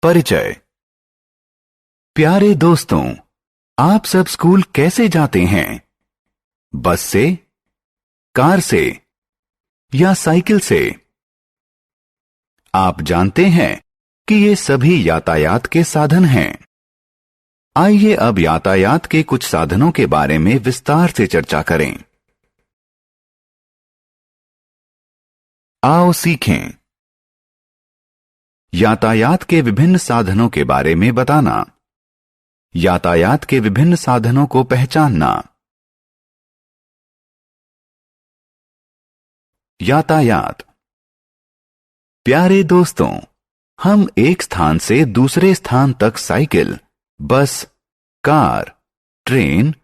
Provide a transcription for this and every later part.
परिचय। प्यारे दोस्तों, आप सब स्कूल कैसे जाते हैं? बस से, कार से या साइकिल से? आप जानते हैं कि ये सभी यातायात के साधन हैं। आइए अब यातायात के कुछ साधनों के बारे में विस्तार से चर्चा करें। आओ सीखें। यातायात के विभिन्न साधनों के बारे में बताना। यातायात के विभिन्न साधनों को पहचानना। यातायात। प्यारे दोस्तों, हम एक स्थान से दूसरे स्थान तक साइकिल, बस, कार, ट्रेन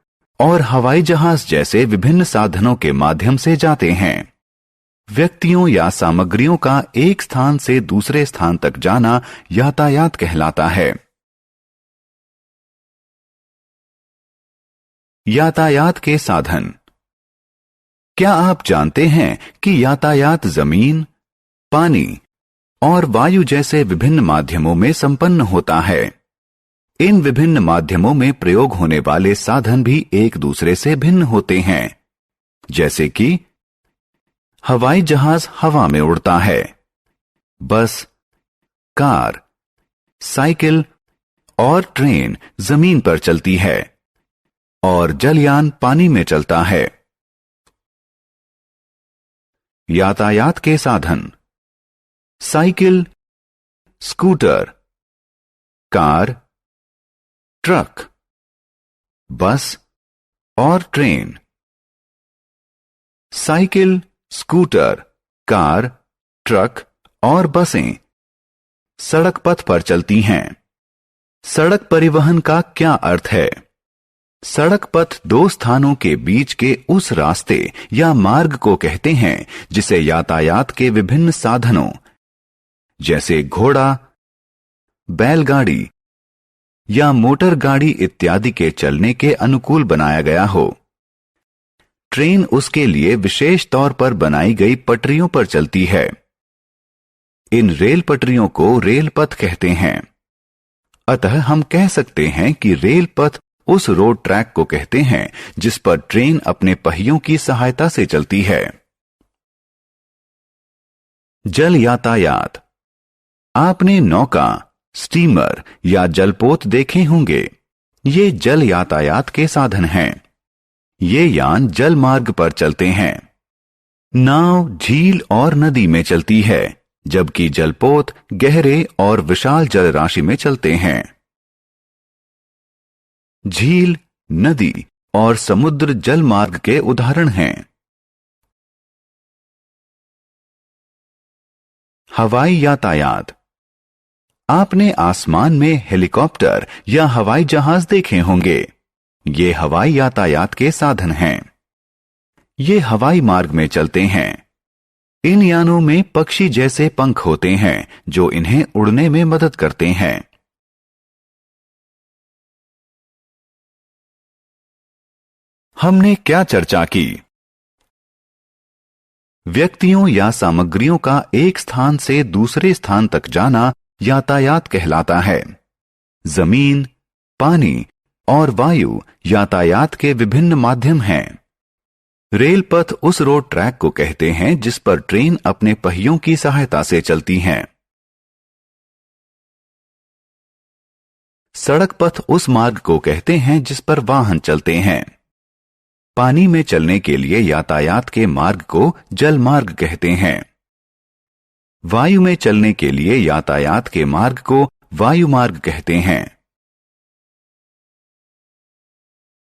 और हवाई जहाज जैसे विभिन्न साधनों के माध्यम से जाते हैं। व्यक्तियों या सामग्रियों का एक स्थान से दूसरे स्थान तक जाना यातायात कहलाता है। यातायात के साधन। क्या आप जानते हैं कि यातायात जमीन, पानी और वायु जैसे विभिन्न माध्यमों में संपन्न होता है? इन विभिन्न माध्यमों में प्रयोग होने वाले साधन भी एक दूसरे से भिन्न होते हैं, जैसे कि हवाई जहाज हवा में उड़ता है, बस, कार, साइकिल और ट्रेन जमीन पर चलती है और जलयान पानी में चलता है। यातायात के साधन। साइकिल, स्कूटर, कार, ट्रक, बस और train. Cycle, scooter, car, truck और बसें सड़क पथ पर चलती हैं। सड़क परिवहन का क्या अर्थ है? सड़क पथ दो स्थानों के बीच के उस रास्ते या मार्ग को कहते हैं जिसे यातायात के विभिन्न साधनों जैसे घोड़ा, बैलगाड़ी या मोटर गाड़ी इत्यादि के चलने के अनुकूल बनाया गया हो। ट्रेन उसके लिए विशेष तौर पर बनाई गई पटरियों पर चलती है। इन रेल पटरियों को रेल पथ कहते हैं। अतः हम कह सकते हैं कि रेल पथ उस रोड ट्रैक को कहते हैं जिस पर ट्रेन अपने पहियों की सहायता से चलती है। जल यातायात। आपने नौका, स्टीमर या जलपोत देखे होंगे। ये जल यातायात के साधन हैं। ये यान जल मार्ग पर चलते हैं। नाव झील और नदी में चलती है, जबकि जलपोत गहरे और विशाल जल राशि में चलते हैं। झील, नदी और समुद्र जल मार्ग के उदाहरण हैं। हवाई यातायात। आपने आसमान में हेलीकॉप्टर या हवाई जहाज देखे होंगे। ये हवाई यातायात के साधन हैं। ये हवाई मार्ग में चलते हैं। इन यानों में पक्षी जैसे पंख होते हैं जो इन्हें उड़ने में मदद करते हैं। हमने क्या चर्चा की? व्यक्तियों या सामग्रियों का एक स्थान से दूसरे स्थान तक जाना यातायात कहलाता है। जमीन, पानी और वायु यातायात के विभिन्न माध्यम हैं। रेल पथ उस रोड ट्रैक को कहते हैं जिस पर ट्रेन अपने पहियों की सहायता से चलती हैं। सड़क पथ उस मार्ग को कहते हैं जिस पर वाहन चलते हैं। पानी में चलने के लिए यातायात के मार्ग को जल मार्ग कहते हैं। वायु में चलने के लिए यातायात के मार्ग को वायु मार्ग कहते हैं।